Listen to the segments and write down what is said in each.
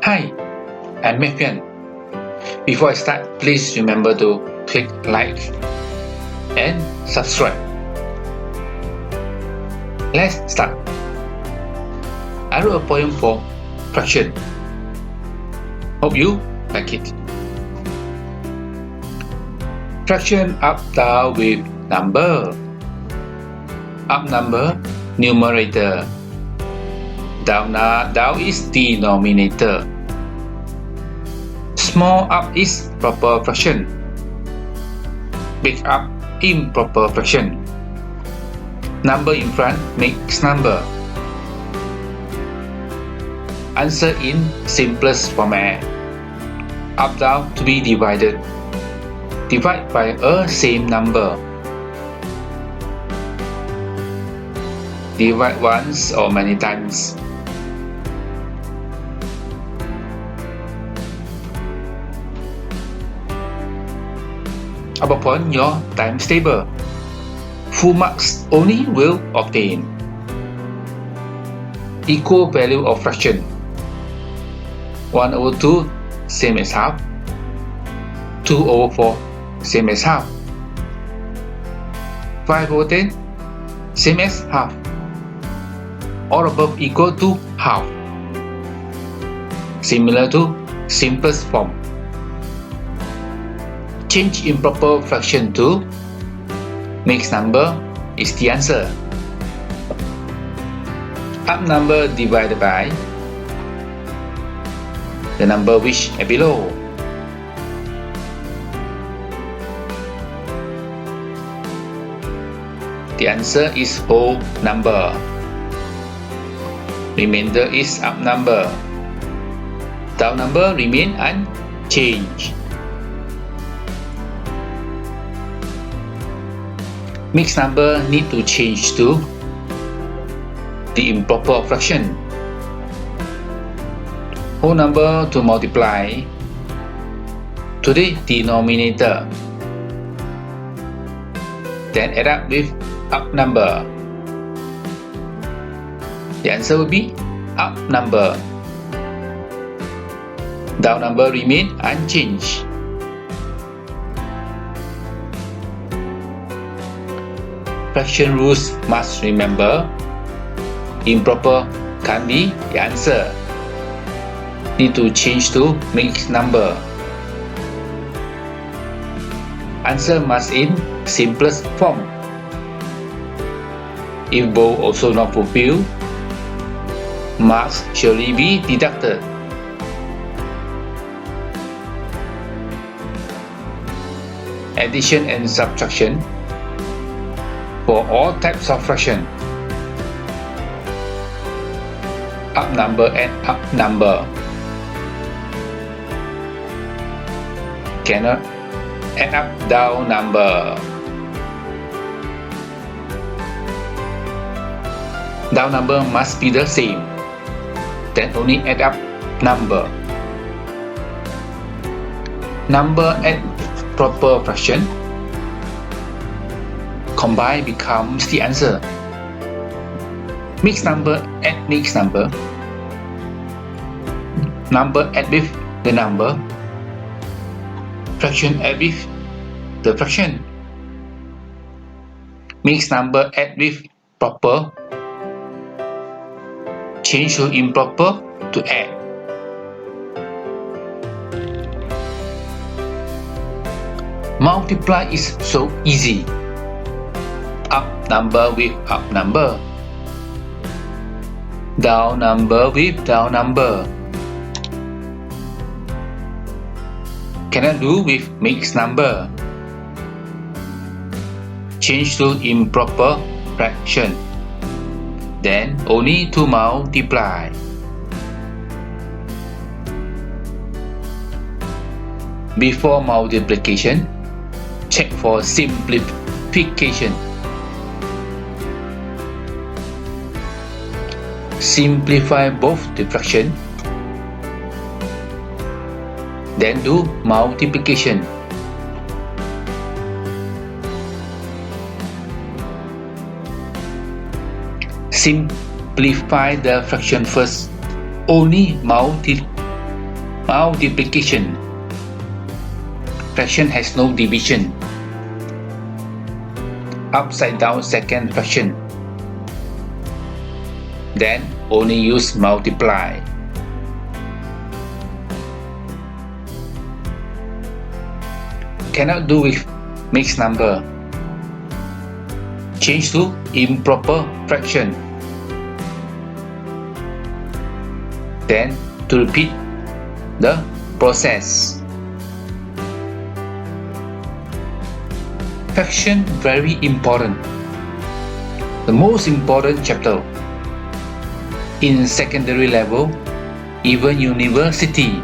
Hi, I'm Memahami. Before I start, please remember to click like and subscribe. Let's start. I wrote a poem for fraction. Hope you like it. Fraction up down with number. Up number, numerator. Down is denominator. Small up is proper fraction. Big up, improper fraction. Number in front makes number. Answer in simplest format. Up down to be divided. Divide by a same number. Divide once or many times. Upon your times table, full marks only will obtain. Equal value of fraction. 1/2 same as half. 2/4 same as half. 5/10 same as half. All above equal to half. Similar to simplest form. Change improper fraction to mixed number is the answer. Up number divided by the number which are below. The answer is whole number. Remainder is up number. Down number remain unchanged. Mixed number need to change to the improper fraction. Whole number to multiply to the denominator. Then add up with up number. The answer will be up number. Down number remain unchanged. Fraction rules must remember. Improper can't be the answer. Need to change to mixed number. Answer must in simplest form. If both also not fulfilled, marks surely be deducted. Addition and subtraction for all types of fraction. Up number and up number cannot add up down number. Down number must be the same. Then only add up number. Number and proper fraction combine becomes the answer. Mixed number add mixed number. Number add with the number. Fraction add with the fraction. Mixed number add with proper. Change to improper to add. Multiply is so easy. Up number with up number. Down number with down number. Cannot do with mixed number. Change to improper fraction. Then only to multiply. Before multiplication, check for simplification. Simplify both the fraction. Then do multiplication. Simplify the fraction first. Only multiply Multiplication. Fraction has no division. Upside down second fraction. Then only use multiply. Cannot do with mixed number. Change to improper fraction. Then to repeat the process. Fraction very important. The most important chapter. In secondary level, even university.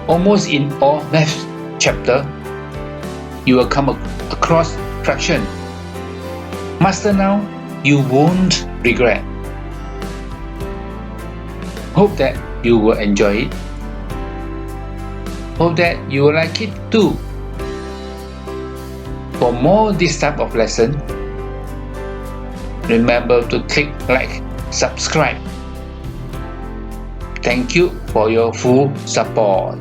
Almost in all math chapter, you will come across fraction. Master now, you won't regret. Hope that you will enjoy it. Hope that you will like it too. For more this type of lesson, remember to click like, subscribe. Thank you for your full support.